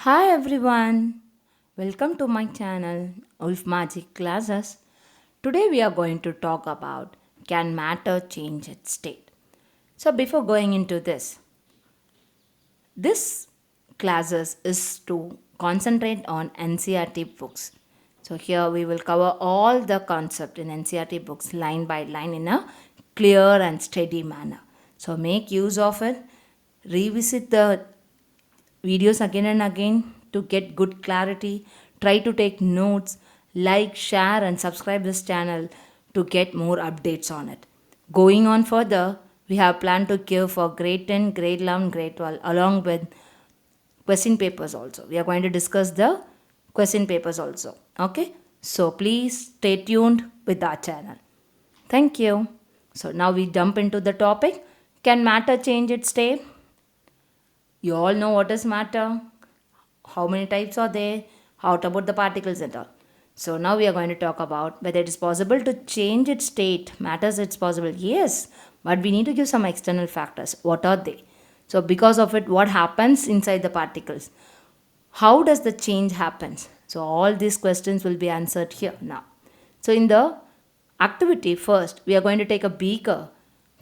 Hi everyone, welcome to my channel Wolf Magic Classes. Today we are going to talk about can matter change its state. So before going into this classes is to concentrate on NCRT books. So here we will cover all the concept in NCRT books line by line in a clear and steady manner. So make use of it, revisit the videos again and again to get good clarity. Try to take notes, like, share, and subscribe this channel to get more updates on it. Going on further, we have planned to give for grade 10, grade 11, grade 12 along with question papers also. We are going to discuss the question papers also. Okay, so please stay tuned with our channel. Thank you. So now we jump into the topic. Can matter change its state? You all know what is matter, how many types are there, how about the particles and all. So now we are going to talk about whether it is possible to change its state. Matters it's possible. Yes, but we need to give some external factors. What are they? So because of it, what happens inside the particles? How does the change happens? So all these questions will be answered here now. So in the activity first, we are going to take a beaker,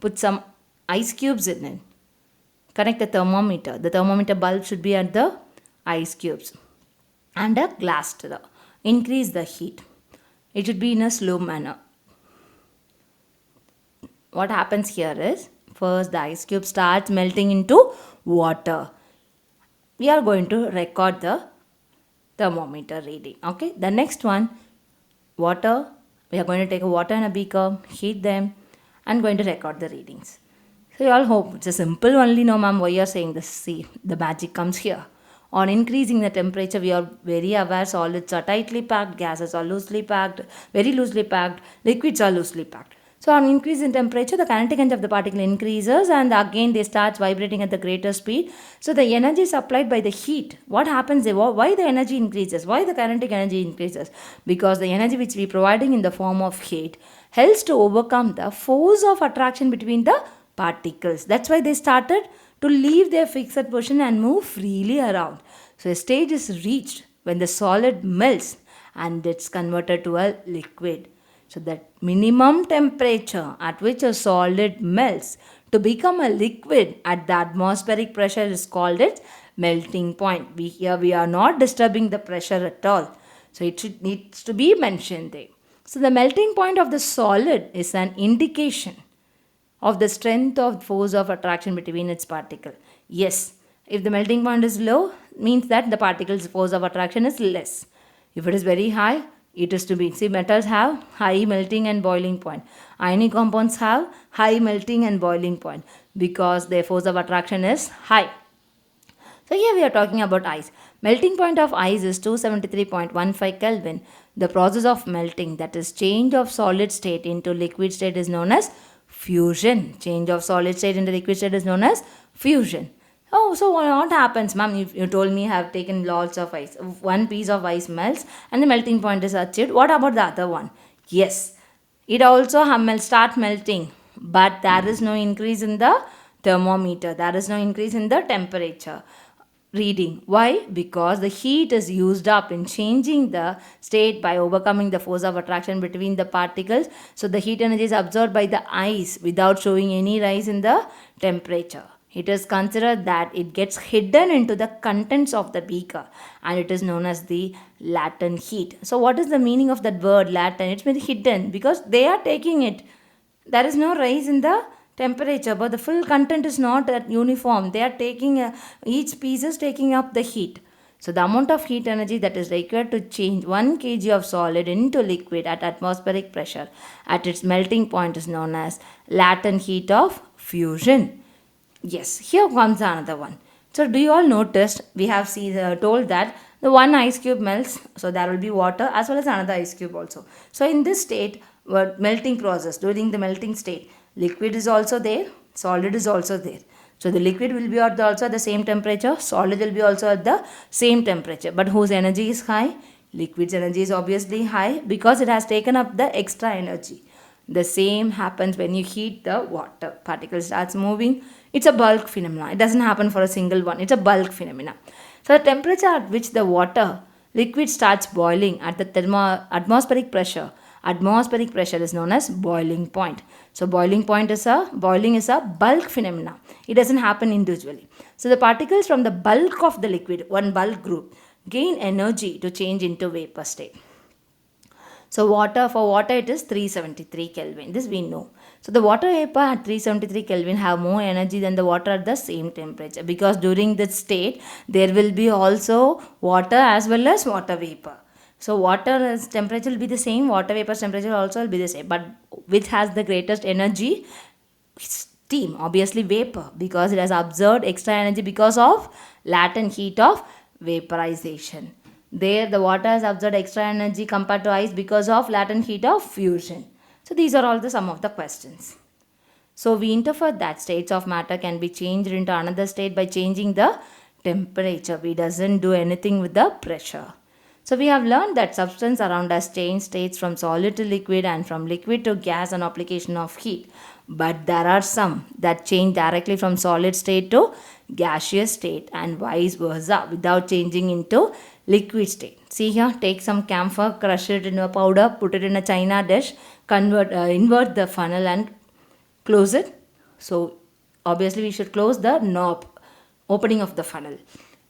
put some ice cubes in it, connect the thermometer. The thermometer bulb should be at the ice cubes and a glass stirrer. Increase the heat. It should be in a slow manner. What happens here is first the ice cube starts melting into water. We are going to record the thermometer reading. Okay, the next one, water. We are going to take a water and a beaker, heat them, and going to record the readings. So you all hope it's a simple only. No, ma'am, why you are saying this? See, the magic comes here. On increasing the temperature, we are very aware solids are tightly packed, gases are loosely packed, very loosely packed, liquids are loosely packed. So on increase in temperature, the kinetic energy of the particle increases and again they start vibrating at the greater speed. So the energy supplied by the heat. What happens there? Why the energy increases? Why the kinetic energy increases? Because the energy which we are providing in the form of heat helps to overcome the force of attraction between the particles. That's why they started to leave their fixed position and move freely around. So a stage is reached when the solid melts and it's converted to a liquid. So that minimum temperature at which a solid melts to become a liquid at the atmospheric pressure is called its melting point. We are not disturbing the pressure at all. So needs to be mentioned there. So the melting point of the solid is an indication of the strength of force of attraction between its particle. Yes, if the melting point is low, means that the particle's force of attraction is less. If it is very high, it is to be. See, metals have high melting and boiling point. Ionic compounds have high melting and boiling point because their force of attraction is high. So here we are talking about ice. Melting point of ice is 273.15 Kelvin. The process of melting, that is change of solid state into liquid state, is known as fusion. Change of solid state into liquid state is known as fusion. Oh, so what happens, ma'am? You told me I have taken lots of ice. One piece of ice melts and the melting point is achieved. What about the other one? Yes, it also start melting, but there is no increase in the thermometer. There is no increase in the temperature reading. Why? Because the heat is used up in changing the state by overcoming the force of attraction between the particles. So the heat energy is absorbed by the ice without showing any rise in the temperature. It is considered that it gets hidden into the contents of the beaker and it is known as the latent heat. So what is the meaning of that word latent? It's been hidden because they are taking it. There is no rise in the temperature, but the full content is not uniform. They are taking each piece is taking up the heat. So the amount of heat energy that is required to change 1 kg of solid into liquid at atmospheric pressure at its melting point is known as latent heat of fusion. Yes, here comes another one. So do you all noticed we have told that the one ice cube melts, so there will be water as well as another ice cube also. So in this state, melting process, during the melting state, liquid is also there, solid is also there. So the liquid will be also at the same temperature, solid will be also at the same temperature. But whose energy is high? Liquid's energy is obviously high because it has taken up the extra energy. The same happens when you heat the water. Particle starts moving, It's a bulk phenomenon. It doesn't happen for a single one. It's a bulk phenomenon. So the temperature at which the water liquid starts boiling at the atmospheric pressure. Atmospheric pressure is known as boiling point. So boiling is a bulk phenomena. It doesn't happen individually. So the particles from the bulk of the liquid, one bulk group, gain energy to change into vapor state. So for water it is 373 Kelvin. This we know. So the water vapor at 373 Kelvin have more energy than the water at the same temperature, because during this state there will be also water as well as water vapor. So water's temperature will be the same, water vapor's temperature also will be the same. But which has the greatest energy? Steam, obviously vapor, because it has absorbed extra energy because of latent heat of vaporization. There the water has absorbed extra energy compared to ice because of latent heat of fusion. So these are all some of the questions. So we infer that states of matter can be changed into another state by changing the temperature. We doesn't do anything with the pressure. So we have learned that substance around us change states from solid to liquid and from liquid to gas on application of heat. But there are some that change directly from solid state to gaseous state and vice versa without changing into liquid state. See here, take some camphor, crush it in a powder, put it in a china dish, invert the funnel and close it. So obviously we should close the knob, opening of the funnel.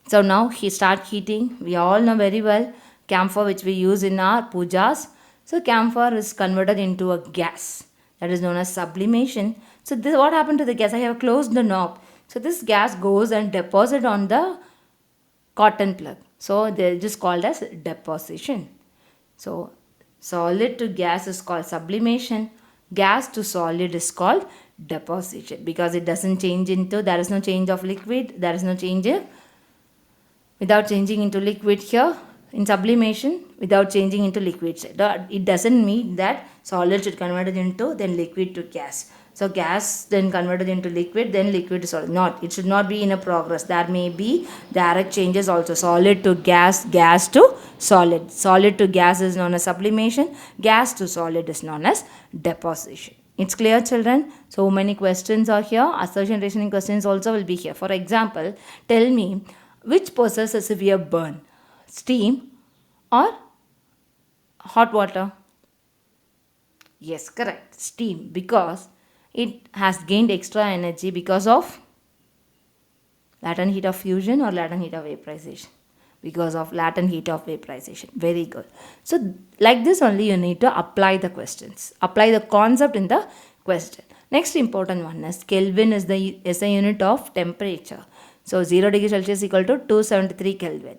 So now he start heating. We all know very well camphor which we use in our pujas. So camphor is converted into a gas, that is known as sublimation. So this, what happened to the gas? I have closed the knob. So this gas goes and deposit on the cotton plug. So they just called as deposition. So solid to gas is called sublimation. Gas to solid is called deposition, because it doesn't change into, there is no change of liquid, there is no change without changing into liquid here. In sublimation, without changing into liquid, it doesn't mean that solid should convert it into then liquid to gas. So gas then converted into liquid, then liquid to solid. Not, it should not be in a progress. There may be direct changes also. Solid to gas, gas to solid. Solid to gas is known as sublimation. Gas to solid is known as deposition. It's clear, children? So many questions are here. Assertion reasoning questions also will be here. For example, tell me which possesses a severe burn, steam or hot water? Yes, correct. Steam, because it has gained extra energy because of latent heat of fusion or latent heat of vaporization. Because of latent heat of vaporization. Very good. So like this only you need to apply the questions. Apply the concept in the question. Next important one is Kelvin is the SI unit of temperature. So 0 degree Celsius equal to 273 Kelvin.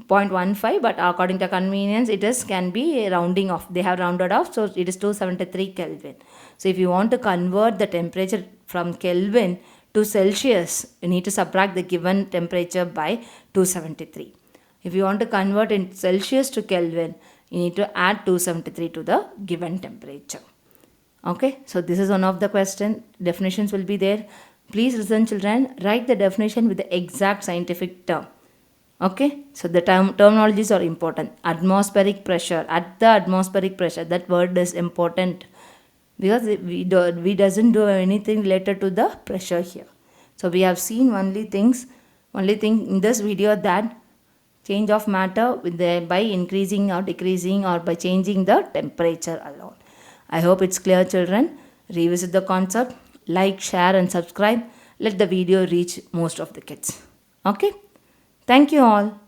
0.15, but according to convenience it is can be rounding off. They have rounded off, so it is 273 Kelvin. So if you want to convert the temperature from Kelvin to Celsius, you need to subtract the given temperature by 273. If you want to convert in Celsius to Kelvin, you need to add 273 to the given temperature. Okay, so this is one of the question. Definitions will be there. Please listen, children. Write the definition with the exact scientific term. Okay, so the terminologies are important. Atmospheric pressure, at the atmospheric pressure, that word is important, because we doesn't do anything related to the pressure here. So we have seen only thing in this video, that change of matter by increasing or decreasing or by changing the temperature alone. I hope it's clear, children. Revisit the concept, like, share and subscribe. Let the video reach most of the kids. Okay. Thank you all.